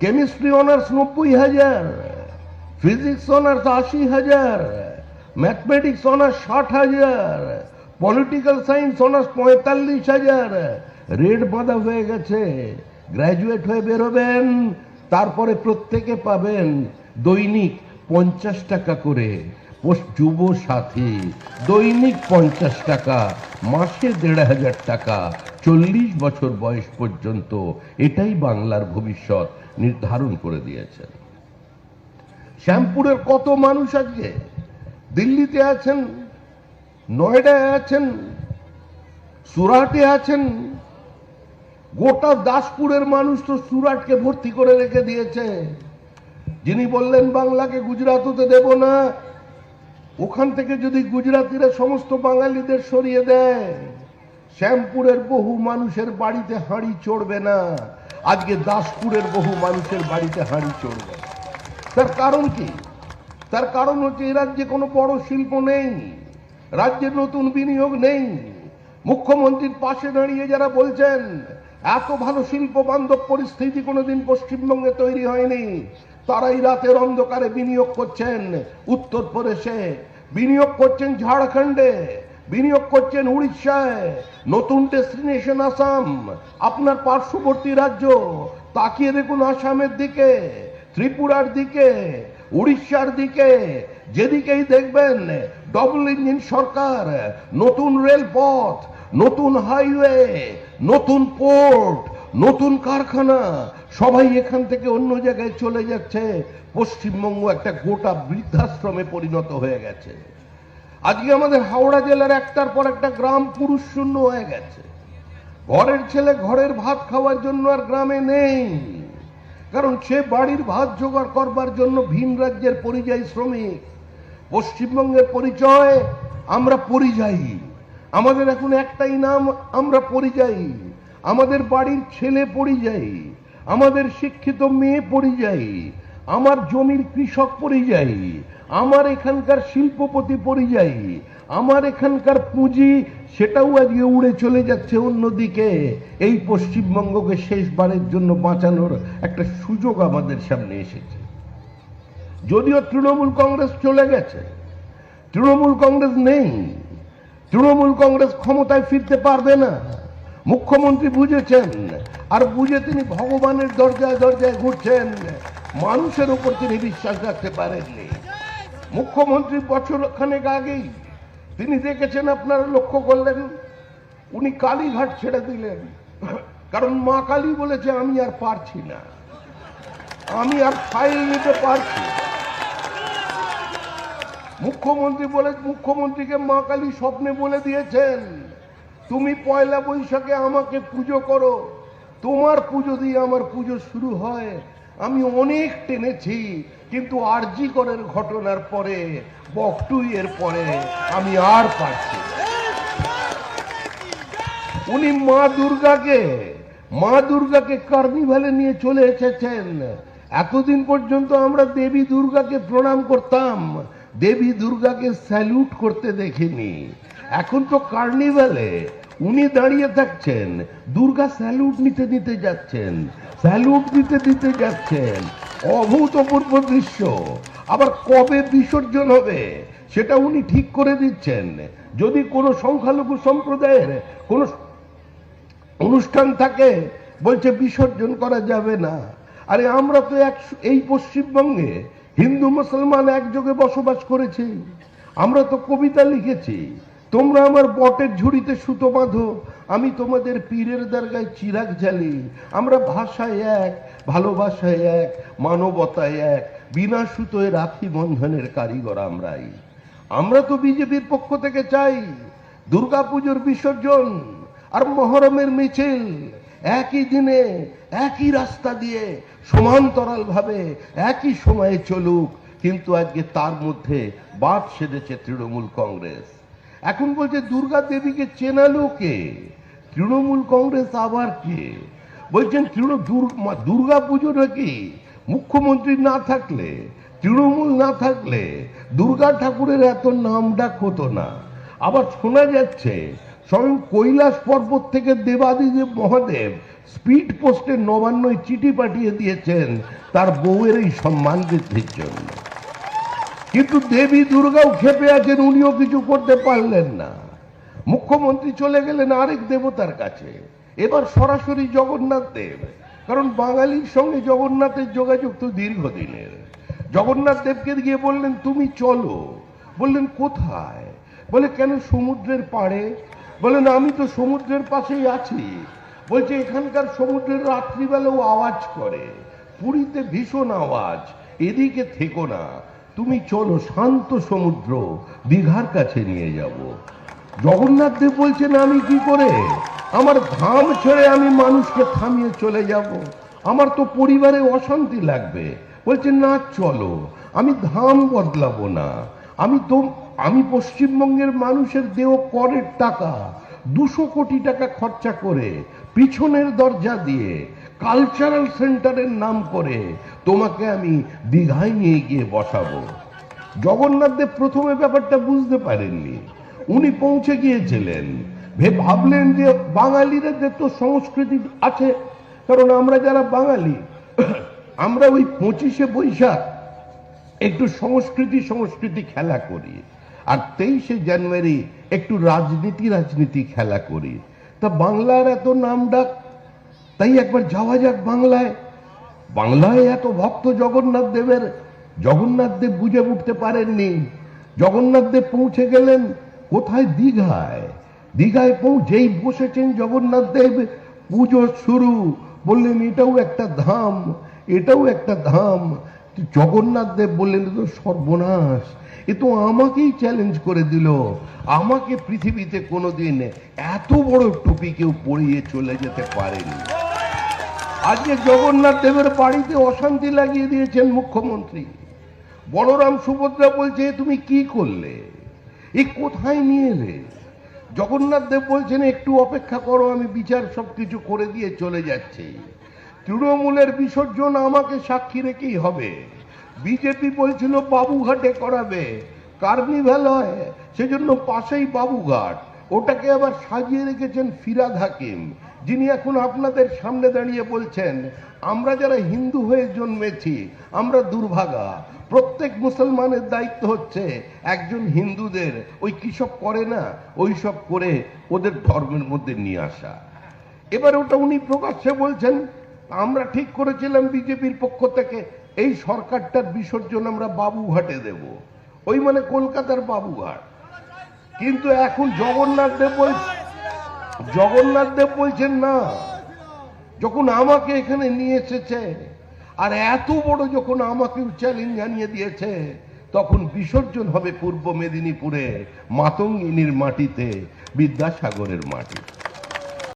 Chemistry honours 90,000, physics honours 80,000, mathematics honours 60,000, political science honours 45,000। Red বাঁধা হয়ে গেছে। Graduate হয়ে বেরোবেন, তারপরে প্রত্যেকে পাবেন দৈনিক 50 টাকা করে যুব সাথী, দৈনিক 50 টাকা, মাসে 1,500 টাকা, 40 বছর বয়স পর্যন্ত। এটাই বাংলার ভবিষ্যৎ নির্ধারণ করে দিয়েছেন। শ্যামপুরের কত মানুষ আজকে দিল্লিতে আছেন, নয়ডায় আছেন, সুরাটে আছেন। গোটা দাসপুরের মানুষ তো সুরাটকে ভর্তি করে রেখে দিয়েছে। যিনি বললেন বাংলাকে গুজরাট হতে দেব না, ওখান থেকে যদি গুজরাটিরা সমস্ত বাঙালিদের সরিয়ে দেয়, শ্যামপুরের বহু মানুষের বাড়িতে হাঁড়ি চড়বে না। আজকে দাসপুরের বহু মানুষের বাড়িতে হাঁড়ি চড়বে। তার কারণ কি? তার কারণ হচ্ছে এই রাজ্যে কোনো বড় শিল্প নেই, রাজ্যে নতুন বিনিয়োগ নেই। মুখ্যমন্ত্রীর পাশে দাঁড়িয়ে যারা বলছেন এত ভালো শিল্প বান্ধব পরিস্থিতি কোনোদিন পশ্চিমবঙ্গে তৈরি হয়নি, তারাই রাতের অন্ধকারে বিনিয়োগ করছেন উত্তরপ্রদেশে, বিনিয়োগ করছেন ঝাড়খণ্ডে, বিনিয়োগ করছেন উড়িষ্যায়, নতুন ডেস্টিনেশন আসাম, আপনার পার্শ্ববর্তী রাজ্য। তাকিয়ে দেখুন আসামের দিকে, ত্রিপুরার দিকে, উড়িষ্যার দিকে, যেদিকেই দেখবেন ডবল ইঞ্জিন সরকার, নতুন রেলপথ, নতুন হাইওয়ে, নতুন পোর্ট, নতুন কারখানা। সবাই এখান থেকে অন্য জায়গায় চলে যাচ্ছে। পশ্চিমবঙ্গ একটা গোটা বৃদ্ধাশ্রমে পরিণত হয়ে গেছে। আজকে আমাদের হাওড়া জেলার একটার পর একটা গ্রাম পুরুষ শূন্য হয়ে গেছে। ঘরের ছেলে ঘরের ভাত খাওয়ার জন্য আর গ্রামে নেই, কারণ সে বাড়ির ভাত জোগাড় করবার জন্য ভিন রাজ্যের পরিযায়ী শ্রমিক। পশ্চিমবঙ্গের পরিচয় আমরা পরিযায়ী। আমাদের এখন একটাই নাম, আমরা পরিযায়ী। আমাদের বাড়ির ছেলে পরিযায়ী, আমাদের শিক্ষিত মেয়ে পরিযায়ী, আমার জমির কৃষক পরিযায়ী, আমার এখানকার শিল্পপতি পরিযায়ী, আমার এখানকার পুঁজি সেটাও আজকে উড়ে চলে যাচ্ছে অন্যদিকে। এই পশ্চিমবঙ্গকে শেষবারের জন্য বাঁচানোর একটা সুযোগ আমাদের সামনে এসেছে। যদিও তৃণমূল কংগ্রেস চলে গেছে, তৃণমূল কংগ্রেস নেই, তৃণমূল কংগ্রেস ক্ষমতায় ফিরতে পারবে না। মুখ্যমন্ত্রী বুঝেছেন, আর বুঝে তিনি ভগবানের দরজায় দরজায় ঘুরছেন। মানুষের উপর তিনি বিশ্বাস রাখতে পারেননি। মুখ্যমন্ত্রী বছর খানেক আগেই তিনি দেখেছেন, আপনারা লক্ষ্য করলেন, উনি কালীঘাট ছেড়ে দিলেন। কারণ মা কালী বলেছে আমি আর পারছি না, আমি আর ফাইল নিতে পারছি। মুখ্যমন্ত্রীকে মা কালী স্বপ্নে বলে দিয়েছেন, তুমি পয়লা বৈশাখে আমাকে পুজো করো, তোমার পুজো দিয়ে আমার পুজো শুরু হয়। আমি অনেক টেনেছি, কিন্তু আরজি করের ঘটনার পরে, বকটুইয়ের পরে আমি আর পারছি না। উনি মা দুর্গাকে কার্নিভালে নিয়ে চলে এসেছেন। এতদিন পর্যন্ত আমরা দেবী দুর্গাকে প্রণাম করতাম, দেবী দুর্গাকে স্যালুট করতে দেখিনি। এখন তো কার্নিভালে উনি দাঁড়িয়ে থাকছেন, দুর্গা স্যালুট নিতে দিতে যাচ্ছেন, স্যালুট দিতে দিতে যাচ্ছেন। অভূতপূর্ব দৃশ্য। আবার কবে বিসর্জন হবে সেটা উনি ঠিক করে দিচ্ছেন। যদি কোনো সংখ্যালঘু সম্প্রদায়ের কোনো অনুষ্ঠান থাকে, বলছে বিসর্জন করা যাবে না। আরে আমরা তো এই পশ্চিমবঙ্গে হিন্দু মুসলমান একযোগে বসবাস করেছি। আমরা তো কবিতা লিখেছি, তোমরা আমার বটের ঝুড়িতে সুতো বাঁধো, আমি তোমাদের পীরের দরগায় চিরাগ জ্বালি। আমরা ভাষায় এক, ভালোবাসায় এক, মানবতায় এক, বিনা সুতোয় রাখি বন্ধনের কারিগর আমরাই। আমরা তো বিজেপির পক্ষ থেকে চাই দুর্গাপুজোর বিসর্জন আর মহরমের মিছিল একই দিনে, একই রাস্তা দিয়ে, সমান্তরাল ভাবে একই সময়ে চলুক। কিন্তু আজকে তার মধ্যে বাদ সেধেছে তৃণমূল কংগ্রেস। এখন বলছে দুর্গা দেবীকে চেনালো কে? তৃণমূল কংগ্রেস আবার কে? বলছেন দুর্গা পুজো নাকি মুখ্যমন্ত্রী না থাকলে, তৃণমূল না থাকলে দুর্গা ঠাকুরের এত নাম ডাক হতো না। আবার শোনা যাচ্ছে স্বয়ং কৈলাস পর্বত থেকে দেবাদিদেব মহাদেব স্পিড পোস্টে নবান্নয় চিঠি পাঠিয়ে দিয়েছেন তার বউয়ের এই সম্মান বৃদ্ধির জন্য। কিন্তু দেবী দুর্গাও ক্ষেপে আছেন, উনিও কিছু করতে পারলেন না। মুখ্যমন্ত্রী চলে গেলেন আরেক দেবতার কাছে, এবার সরাসরি জগন্নাথ দেব, কারণ বাঙালির সঙ্গে জগন্নাথের যোগাযোগ তো দীর্ঘদিনের। জগন্নাথ দেবকে গিয়ে বললেন তুমি চলো। বললেন কোথায়? বলে কেন সমুদ্রের পাড়ে? বলেন আমি তো সমুদ্রের পাশেই আছি। বলছে এখানকার সমুদ্রের রাত্রিবেলাও আওয়াজ করে, পুরীতে ভীষণ আওয়াজ, এদিকে থেকো না, তুমি চলো শান্ত সমুদ্র দীঘার কাছে নিয়ে যাব। জগন্নাথ দেব বলছেন আমি কি করে, আমার ধাম ছেড়ে আমি মানুষকে থামিয়ে চলে যাব? আমার তো পরিবারে অশান্তি লাগবে। বলছেন না চলো, আমি ধাম বদলাবো না, আমি পশ্চিমবঙ্গের মানুষের দেহ করের টাকা 200 কোটি টাকা খরচা করে পিছনের দরজা দিয়ে কালচারাল সেন্টারের নাম করে তোমাকে আমি দীঘায় নিয়ে গিয়ে বসাবো। জগন্নাথ দেব প্রথমে ব্যাপারটা বুঝতে পারেননি। উনি পৌঁছে গিয়েছিলেন, ভাবলেন যে বাঙালিদের তো সংস্কৃতি আছে, কারণ আমরা যারা বাঙালি আমরা ওই 25শে বৈশাখ একটু সংস্কৃতি খেলা করি, আর 23শে জানুয়ারি একটু রাজনীতি খেলা করি। তা বাংলার এত নাম ডাক, তাই একবার যাওয়া যাক বাংলায়। বাংলায় এত ভক্ত জগন্নাথ দেবের। জগন্নাথ দেব বুঝে উঠতে পারেননি। জগন্নাথ দেব পৌঁছে গেলেন কোথায়? দীঘায়। দীঘায় পৌঁছেই বসেছেন জগন্নাথ দেব, পুজো শুরু। বললেন এটাও একটা ধাম, এটাও একটা ধাম। জগন্নাথ দেব বললেন তো সর্বনাশ, এ তো আমাকেই চ্যালেঞ্জ করে দিল। আমাকে পৃথিবীতে কোনোদিন এত বড় টুপি কেউ পরিয়ে চলে যেতে পারেনি। আজকে জগন্নাথ দেবের বাড়িতে অশান্তি লাগিয়ে দিয়েছেন মুখ্যমন্ত্রী। বলরাম সুভদ্রা বলছে তুমি কি করলে, এ কোথায় নিয়ে এলে? জগন্নাথ দেব বলছেন একটু অপেক্ষা করো, আমি বিচার সবকিছু করে দিয়ে চলে যাচ্ছি। তৃণমূলের বিসর্জন আমাকে সাক্ষী রেখেই হবে। বিজেপি বলছিল বাবুঘাটে করাবে, কার্নিভ্যাল হয় সেজন্য পাশেই বাবুঘাট, ওটাকে আবার সাজিয়ে রেখেছেন ফিরাদ হাকিম, যিনি এখন আপনাদের সামনে দাঁড়িয়ে বলছেন আমরা যারা হিন্দু হয়ে জন্মেছি আমরা দুর্ভাগা, প্রত্যেক মুসলমানের দায়িত্ব হচ্ছে একজন হিন্দুদের ওই কিসব করে না ওই সব করে ওদের ধর্মের মধ্যে নিয়ে আসা। এবার ওটা উনি প্রকাশ্যে বলছেন আমরা ঠিক করেছিলাম বিজেপির পক্ষ থেকে এই সরকারটার বিসর্জন আমরা বাবুঘাটে দেব, ওই মানে কলকাতার বাবুঘাট। কিন্তু এখন জগন্নাথ দেব বলছেন না, যখন আমাকে এখানে নিয়ে এসেছে আর এত বড় যখন আমাকে চ্যালেঞ্জ জানিয়ে দিয়েছে, তখন বিসর্জন হবে পূর্ব মেদিনীপুরে মাতঙ্গিনীর মাটিতে, বিদ্যাসাগরের মাটি।